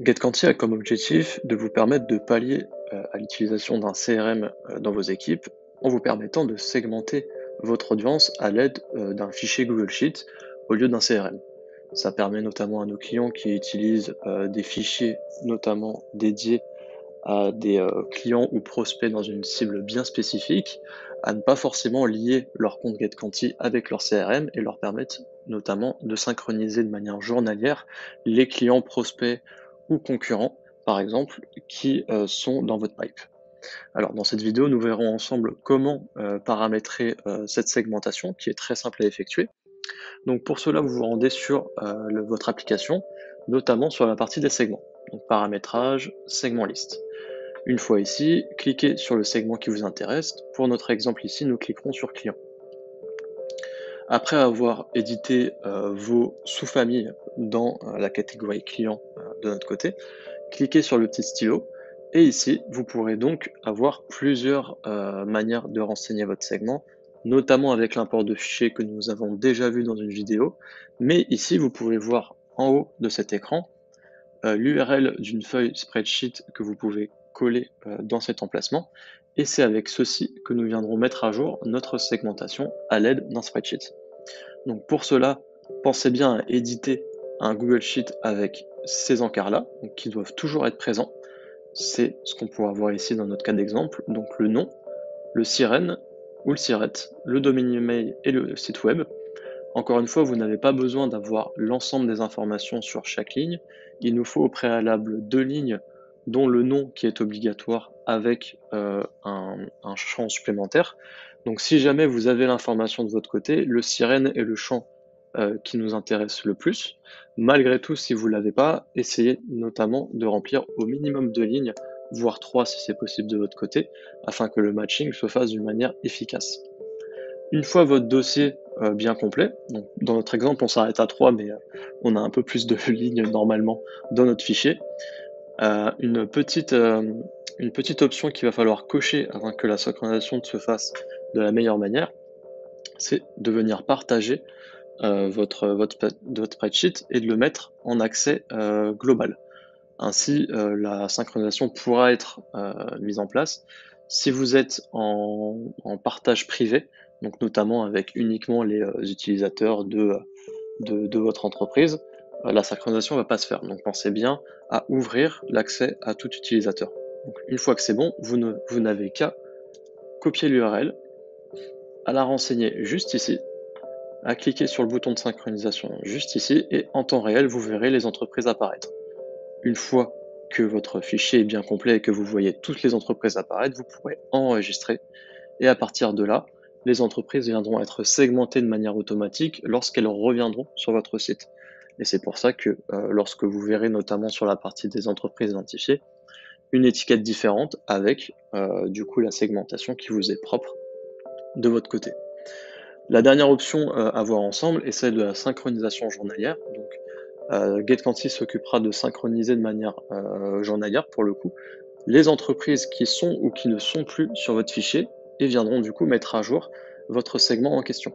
GetQuanti a comme objectif de vous permettre de pallier à l'utilisation d'un CRM dans vos équipes en vous permettant de segmenter votre audience à l'aide d'un fichier Google Sheet au lieu d'un CRM. Ça permet notamment à nos clients qui utilisent des fichiers notamment dédiés à des clients ou prospects dans une cible bien spécifique, à ne pas forcément lier leur compte GetQuanti avec leur CRM et leur permettre notamment de synchroniser de manière journalière les clients, prospects ou concurrents, par exemple, qui sont dans votre pipe. Alors, dans cette vidéo, nous verrons ensemble comment paramétrer cette segmentation qui est très simple à effectuer. Donc, pour cela, vous vous rendez sur votre application, notamment sur la partie des segments. Donc, paramétrage, segment liste. Une fois ici, cliquez sur le segment qui vous intéresse. Pour notre exemple ici, nous cliquerons sur client. Après avoir édité vos sous-familles dans la catégorie client de notre côté, cliquez sur le petit stylo et ici, vous pourrez donc avoir plusieurs manières de renseigner votre segment, notamment avec l'import de fichiers que nous avons déjà vu dans une vidéo. Mais ici, vous pouvez voir en haut de cet écran l'URL d'une feuille spreadsheet que vous pouvez coller dans cet emplacement. Et c'est avec ceci que nous viendrons mettre à jour notre segmentation à l'aide d'un spreadsheet. Donc pour cela, pensez bien à éditer un Google Sheet avec ces encarts-là, qui doivent toujours être présents. C'est ce qu'on pourra voir ici dans notre cas d'exemple. Donc le nom, le siren ou le siret, le domaine email et le site web. Encore une fois, vous n'avez pas besoin d'avoir l'ensemble des informations sur chaque ligne. Il nous faut au préalable 2 lignes, dont le nom qui est obligatoire avec un champ supplémentaire. Donc si jamais vous avez l'information de votre côté, le sirène est le champ qui nous intéresse le plus. Malgré tout, si vous ne l'avez pas, essayez notamment de remplir au minimum 2 lignes, voire 3 si c'est possible de votre côté, afin que le matching se fasse d'une manière efficace. Une fois votre dossier bien complet, donc dans notre exemple on s'arrête à 3 mais on a un peu plus de lignes normalement dans notre fichier, une petite option qu'il va falloir cocher afin que la synchronisation se fasse de la meilleure manière, c'est de venir partager votre spreadsheet et de le mettre en accès global. Ainsi, la synchronisation pourra être mise en place. Si vous êtes en partage privé, donc notamment avec uniquement les utilisateurs de votre entreprise, la synchronisation ne va pas se faire. Donc pensez bien à ouvrir l'accès à tout utilisateur. Donc, une fois que c'est bon, vous n'avez qu'à copier l'URL, à la renseigner juste ici, à cliquer sur le bouton de synchronisation juste ici, et en temps réel, vous verrez les entreprises apparaître. Une fois que votre fichier est bien complet et que vous voyez toutes les entreprises apparaître, vous pourrez enregistrer et à partir de là, les entreprises viendront être segmentées de manière automatique lorsqu'elles reviendront sur votre site. Et c'est pour ça que lorsque vous verrez notamment sur la partie des entreprises identifiées, une étiquette différente avec du coup la segmentation qui vous est propre de votre côté. La dernière option à voir ensemble est celle de la synchronisation journalière. Donc, GetQuanti s'occupera de synchroniser de manière journalière pour le coup les entreprises qui sont ou qui ne sont plus sur votre fichier et viendront du coup mettre à jour votre segment en question.